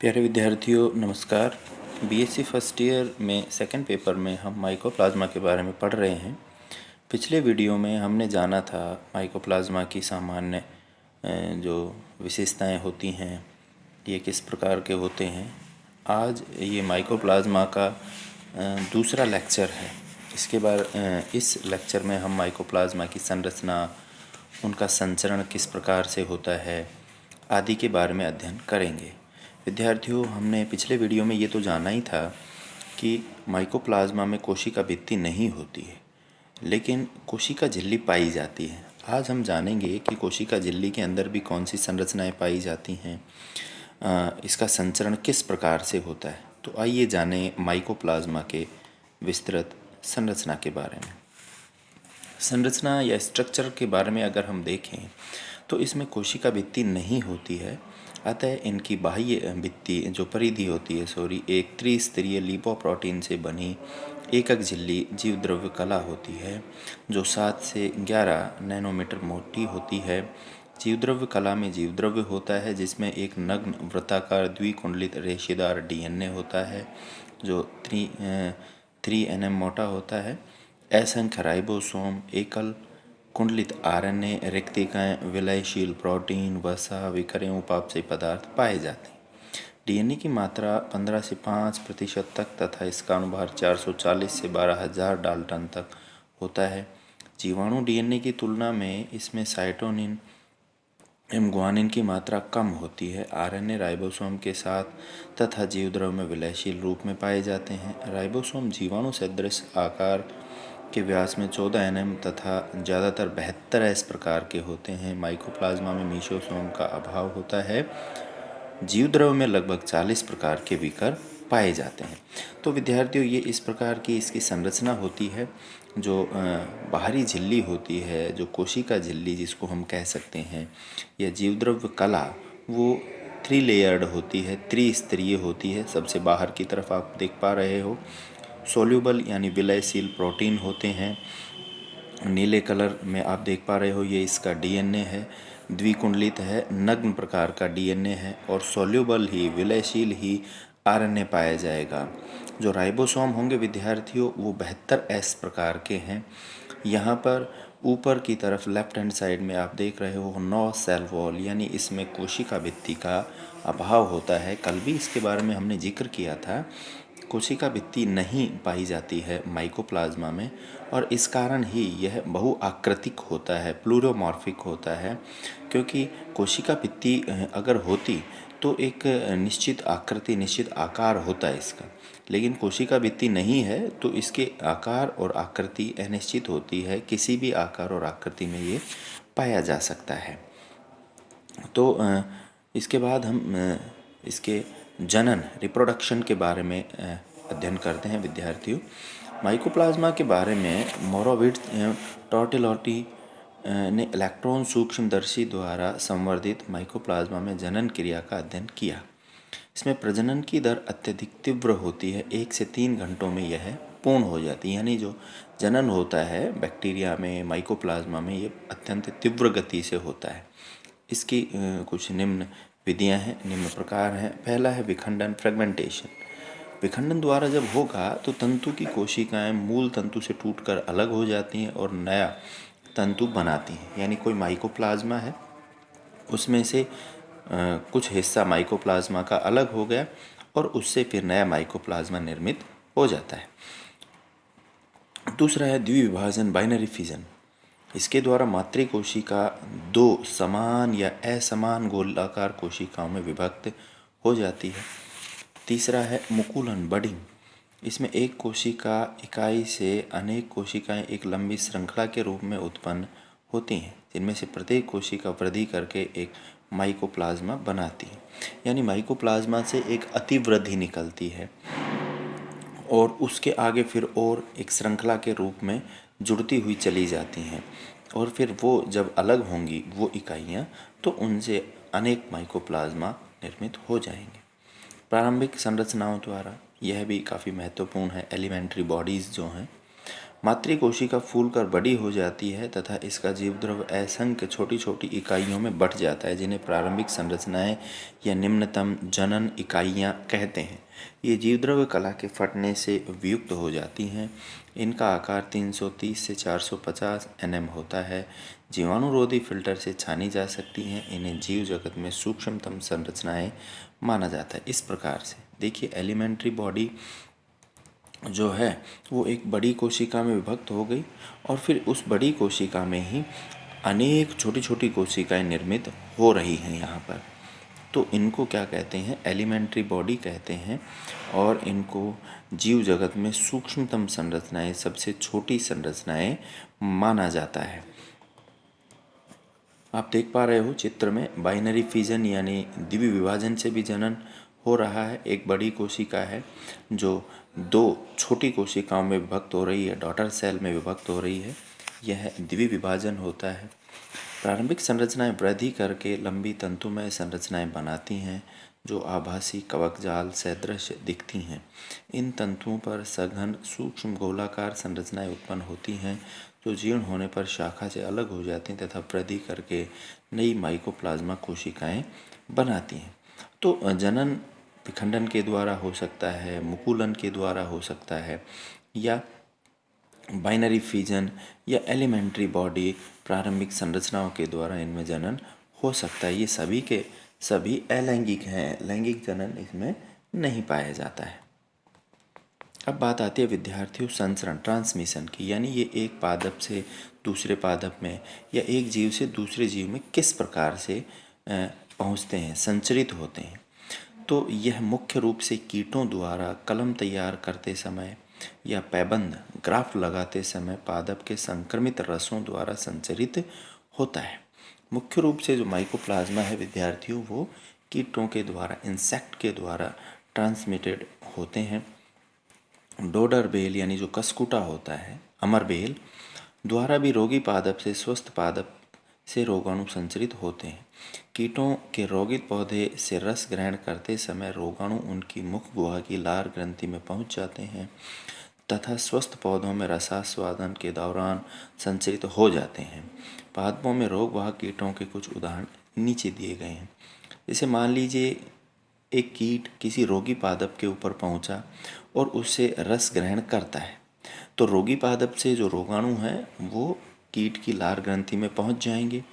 प्यारे विद्यार्थियों नमस्कार। बीएससी फर्स्ट ईयर में सेकंड पेपर में हम माइकोप्लाज्मा के बारे में पढ़ रहे हैं। पिछले वीडियो में हमने जाना था माइकोप्लाज्मा की सामान्य जो विशेषताएं होती हैं ये किस प्रकार के होते हैं। आज ये माइकोप्लाज्मा का दूसरा लेक्चर है। इस लेक्चर में हम माइकोप्लाज्मा की संरचना, उनका संचरण किस प्रकार से होता है आदि के बारे में अध्ययन करेंगे। विद्यार्थियों, हमने पिछले वीडियो में ये तो जाना ही था कि माइकोप्लाज्मा में कोशिका भित्ति नहीं होती है, लेकिन कोशिका झिल्ली पाई जाती है। आज हम जानेंगे कि कोशिका झिल्ली के अंदर भी कौन सी संरचनाएं पाई जाती हैं, इसका संचरण किस प्रकार से होता है। तो आइए जानें माइकोप्लाज्मा के विस्तृत संरचना के बारे में। संरचना या स्ट्रक्चर के बारे में अगर हम देखें तो इसमें कोशिका भित्ति नहीं होती है, अतः इनकी बाह्य भित्ति जो परिधि होती है एक त्रिस्तरीय लिपोप्रोटीन से बनी एकक झिल्ली जीवद्रव्य कला होती है जो 7 से 11 नैनोमीटर मोटी होती है। जीवद्रव्य कला में जीवद्रव्य होता है जिसमें एक नग्न वृत्ताकार द्विकुंडलित रेशेदार डीएनए होता है जो 3 nm मोटा होता है। असंख्य राइबोसोम, एकल कुंडलित आरएनए, रिक्तिकाएं, विलयशील प्रोटीन, वसा, विकरें उपापचयी पदार्थ पाए जाते हैं। डीएनए की मात्रा 15 से 5% तक तथा इसका अनुभार 440 से 12,000 डाल्टन तक होता है। जीवाणु डीएनए की तुलना में इसमें साइटोनिन एवं ग्वानिन की मात्रा कम होती है। आरएनए राइबोसोम के साथ तथा जीवद्रव्य में विलयशील रूप में पाए जाते हैं। राइबोसोम जीवाणु सदृश आकार के व्यास में 14 nm तथा ज़्यादातर 72S प्रकार के होते हैं। माइकोप्लाज्मा में मीसोसोम का अभाव होता है। जीवद्रव्य में लगभग 40 प्रकार के विकर पाए जाते हैं। तो विद्यार्थियों, ये इस प्रकार की इसकी संरचना होती है। जो बाहरी झिल्ली होती है, जो कोशिका झिल्ली जिसको हम कह सकते हैं, यह जीवद्रव्य कला वो 3 लेयर्ड होती है, त्रिस्तरीय होती है। सबसे बाहर की तरफ आप देख पा रहे हो सोल्यूबल यानी विलयशील प्रोटीन होते हैं। नीले कलर में आप देख पा रहे हो ये इसका डीएनए है, द्विकुंडलित है, नग्न प्रकार का डीएनए है और सोल्यूबल ही विलयशील ही आरएनए पाया जाएगा। जो राइबोसोम होंगे विद्यार्थियों वो 72S प्रकार के हैं। यहाँ पर ऊपर की तरफ लेफ्ट हैंड साइड में आप देख रहे हो 9 सेल वॉल यानी इसमें कोशिका भित्ति का अभाव होता है। कल भी इसके बारे में हमने जिक्र किया था। कोशिका भित्ति नहीं पाई जाती है माइकोप्लाज्मा में और इस कारण ही यह बहुआकृतिक होता है, प्लूरोमॉर्फिक होता है। क्योंकि कोशिका भित्ति अगर होती तो एक निश्चित आकृति, निश्चित आकार होता है इसका, लेकिन कोशिका भित्ति नहीं है तो इसके आकार और आकृति अनिश्चित होती है। किसी भी आकार और आकृति में ये पाया जा सकता है। तो इसके बाद हम इसके जनन, रिप्रोडक्शन के बारे में अध्ययन करते हैं विद्यार्थियों। माइकोप्लाज्मा के बारे में मोरोविट्ज एवं टॉर्टिलोटी ने इलेक्ट्रॉन सूक्ष्मदर्शी द्वारा संवर्धित माइकोप्लाज्मा में जनन क्रिया का अध्ययन किया। इसमें प्रजनन की दर अत्यधिक तीव्र होती है, 1 से 3 घंटों में यह पूर्ण हो जाती है। यानी जो जनन होता है बैक्टीरिया में, माइकोप्लाज्मा में, ये अत्यंत तीव्र गति से होता है। इसकी कुछ निम्न विधियां हैं, निम्न प्रकार हैं। पहला है विखंडन, फ्रेगमेंटेशन। विखंडन द्वारा जब होगा तो तंतु की कोशिकाएं मूल तंतु से टूटकर अलग हो जाती हैं और नया तंतु बनाती हैं। यानी कोई माइकोप्लाज्मा है, उसमें से कुछ हिस्सा माइकोप्लाज्मा का अलग हो गया और उससे फिर नया माइकोप्लाज्मा निर्मित हो जाता है। दूसरा है द्विविभाजन, बाइनरी फिजन। इसके द्वारा मातृ कोशिका 2 समान या असमान गोलाकार कोशिकाओं में विभक्त हो जाती है। तीसरा है मुकुलन, बडिंग। इसमें एक कोशिका इकाई से अनेक कोशिकाएं एक लंबी श्रृंखला के रूप में उत्पन्न होती हैं, जिनमें से प्रत्येक कोशिका वृद्धि करके एक माइकोप्लाज्मा बनाती है। यानी माइकोप्लाज्मा से एक अतिवृद्धि निकलती है और उसके आगे फिर और एक श्रृंखला के रूप में जुड़ती हुई चली जाती हैं और फिर वो जब अलग होंगी वो इकाइयाँ, तो उनसे अनेक माइकोप्लाज्मा निर्मित हो जाएंगे। प्रारंभिक संरचनाओं द्वारा यह भी काफ़ी महत्वपूर्ण है। एलिमेंट्री बॉडीज़ जो हैं मातृकोशिका फूलकर बड़ी हो जाती है तथा इसका जीवद्रव्य असंख्य छोटी छोटी इकाइयों में बँट जाता है, जिन्हें प्रारंभिक संरचनाएं या निम्नतम जनन इकाइयां कहते हैं। ये जीवद्रव्य कला के फटने से वियुक्त हो जाती हैं। इनका आकार 330 से 450 nm होता है। जीवाणुरोधी फिल्टर से छानी जा सकती हैं। इन्हें जीव जगत में सूक्ष्मतम संरचनाएं माना जाता है। इस प्रकार से देखिए, एलिमेंट्री बॉडी जो है वो एक बड़ी कोशिका में विभक्त हो गई और फिर उस बड़ी कोशिका में ही अनेक छोटी छोटी कोशिकाएं निर्मित हो रही हैं यहाँ पर। तो इनको क्या कहते हैं? एलिमेंट्री बॉडी कहते हैं। और इनको जीव जगत में सूक्ष्मतम संरचनाएं, सबसे छोटी संरचनाएं माना जाता है। आप देख पा रहे हो चित्र में, बाइनरी फिजन यानी द्वितीय विभाजन से भी जनन हो रहा है। एक बड़ी कोशिका है जो दो छोटी कोशिकाओं में विभक्त हो रही है, डॉटर सेल में विभक्त हो रही है, यह द्वितीय विभाजन होता है। प्रारंभिक संरचनाएं वृद्धि करके लंबी तंतुमय संरचनाएं बनाती हैं जो आभासी कवक जाल सदृश दिखती हैं। इन तंतुओं पर सघन सूक्ष्म गोलाकार संरचनाएं उत्पन्न होती हैं जो जीर्ण होने पर शाखा से अलग हो जाती हैं तथा वृद्धि करके नई माइकोप्लाज्मा कोशिकाएं बनाती हैं। तो जनन विखंडन के द्वारा हो सकता है, मुकुलन के द्वारा हो सकता है, या बाइनरी फिजन या एलिमेंट्री बॉडी प्रारंभिक संरचनाओं के द्वारा इनमें जनन हो सकता है। ये सभी के सभी अलैंगिक हैं, लैंगिक जनन इसमें नहीं पाया जाता है। अब बात आती है विद्यार्थियों संचरण, ट्रांसमिशन की, यानी ये एक पादप से दूसरे पादप में या एक जीव से दूसरे जीव में किस प्रकार से पहुँचते हैं, संचरित होते हैं। तो यह मुख्य रूप से कीटों द्वारा कलम तैयार करते समय या पैबंद ग्राफ लगाते समय पादप के संक्रमित रसों द्वारा संचरित होता है। मुख्य रूप से जो माइकोप्लाज्मा है विद्यार्थियों, वो कीटों के द्वारा, इंसेक्ट के द्वारा ट्रांसमिटेड होते हैं। डोडर बेल यानी जो कसकुटा होता है, अमर बेल द्वारा भी रोगी पादप से स्वस्थ पादप से रोगाणु संचरित होते हैं। कीटों के रोगित पौधे से रस ग्रहण करते समय रोगाणु उनकी मुख गुहा की लार ग्रंथि में पहुंच जाते हैं तथा स्वस्थ पौधों में रसास्वादन के दौरान संचरित हो जाते हैं। पादपों में रोगवाहक कीटों के कुछ उदाहरण नीचे दिए गए हैं। जैसे मान लीजिए एक कीट किसी रोगी पादप के ऊपर पहुंचा और उससे रस ग्रहण करता है, तो रोगी पादप से जो रोगाणु हैं वो कीट की लार ग्रंथि में पहुंच जाएंगे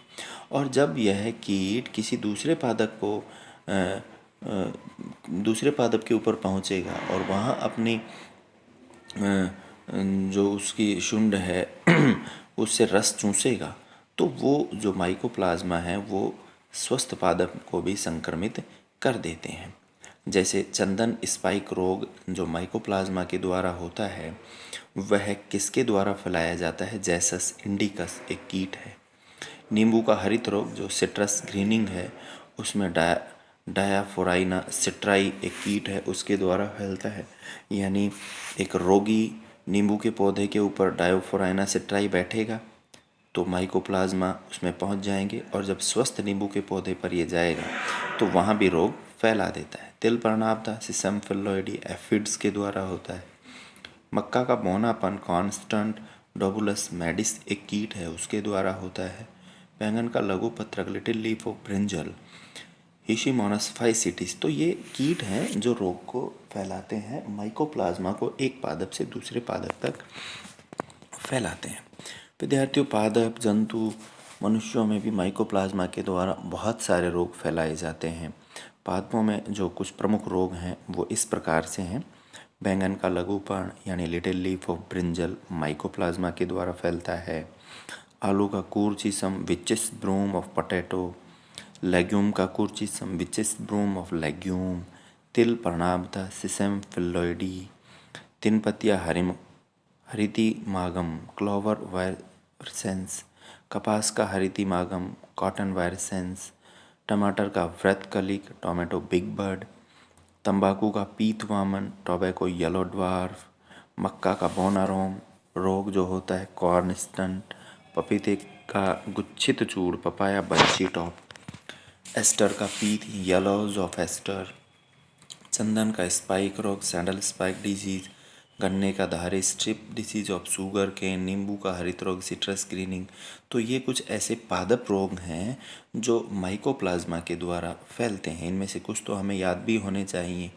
और जब यह कीट किसी दूसरे पादप के ऊपर पहुंचेगा और वहाँ अपनी जो उसकी शुंड है उससे रस चूसेगा, तो वो जो माइकोप्लाज्मा है वो स्वस्थ पादप को भी संक्रमित कर देते हैं। जैसे चंदन स्पाइक रोग जो माइकोप्लाज्मा के द्वारा होता है, वह किसके द्वारा फैलाया जाता है? जैसस इंडिकस एक कीट है। नींबू का हरित रोग जो सिट्रस ग्रीनिंग है, उसमें डायाफोराइना सिट्राई एक कीट है, उसके द्वारा फैलता है। यानी एक रोगी नींबू के पौधे के ऊपर डायोफोराइना सिट्राई बैठेगा तो माइकोप्लाज्मा उसमें पहुंच जाएंगे और जब स्वस्थ नींबू के पौधे पर ये जाएगा तो वहाँ भी रोग फैला देता है। तिल पर्णाब्दा सिसम फिल्लोइडी एफिड्स के द्वारा होता है। मक्का का बौनापन कॉन्स्टेंट डोबुलस मैडिस एक कीट है, उसके द्वारा होता है। बैंगन का लघु पत्रक लिटिल लीफ ऑफ ब्रिंजल हिशिमोनस फाइसिटिस, तो ये कीट हैं जो रोग को फैलाते हैं, माइकोप्लाज्मा को एक पादप से दूसरे पादप तक फैलाते हैं। विद्यार्थियों, पादप, जंतु, मनुष्यों में भी माइकोप्लाज्मा के द्वारा बहुत सारे रोग फैलाए जाते हैं। पादपों में जो कुछ प्रमुख रोग हैं वो इस प्रकार से हैं। बैंगन का लघुपर्ण यानी little leaf of brinjal mycoplasma के द्वारा फैलता है। आलू का कूर्चिसम witches broom of potato, legume का कूर्चिसम विचिस ब्रूम ऑफ लेग्यूम, तिल पर्णाब्दा सिसम फिल्लोइडी, तीन पत्तिया हरितिमागम क्लोवर वायरसेंस, कपास का हरितिमागम कॉटन वायरसेंस, टमाटर का व्रतकलिक टोमेटो बिग बर्ड, तंबाकू का पीतवामन टोबैको येलो ड्वार्फ, मक्का का बोनारोम रोग जो होता है कॉर्न स्टंट, पपीते का गुच्छित चूड़ पपाया बंची टॉप, एस्टर का पीत येलोज ऑफ एस्टर, चंदन का स्पाइक रोग सैंडल स्पाइक डिजीज, गन्ने का धारी, strip disease of sugar cane, नींबू का हरित रोग, सिट्रस ग्रीनिंग। तो ये कुछ ऐसे पादप रोग हैं जो माइकोप्लाज्मा के द्वारा फैलते हैं। इनमें से कुछ तो हमें याद भी होने चाहिए,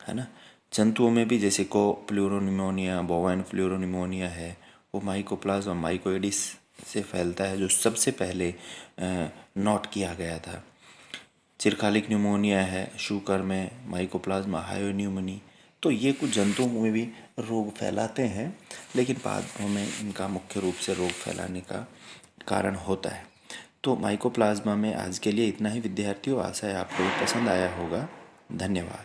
है ना। जंतुओं में भी जैसे को प्लूरोनिमोनिया, बोवाइन प्लूरोनिमोनिया है, वो माइकोप्लाज्मा माइकोइडिस से फैलता है, जो सबसे पहले नोट किया गया था। चिरकालिक न्यूमोनिया है शूकर में, माइकोप्लाज्मा हायोन्यूमनी। तो ये कुछ जंतुओं में भी रोग फैलाते हैं, लेकिन पादपों में इनका मुख्य रूप से रोग फैलाने का कारण होता है। तो माइकोप्लाज्मा में आज के लिए इतना ही विद्यार्थियों। आशा है आपको ये पसंद आया होगा। धन्यवाद।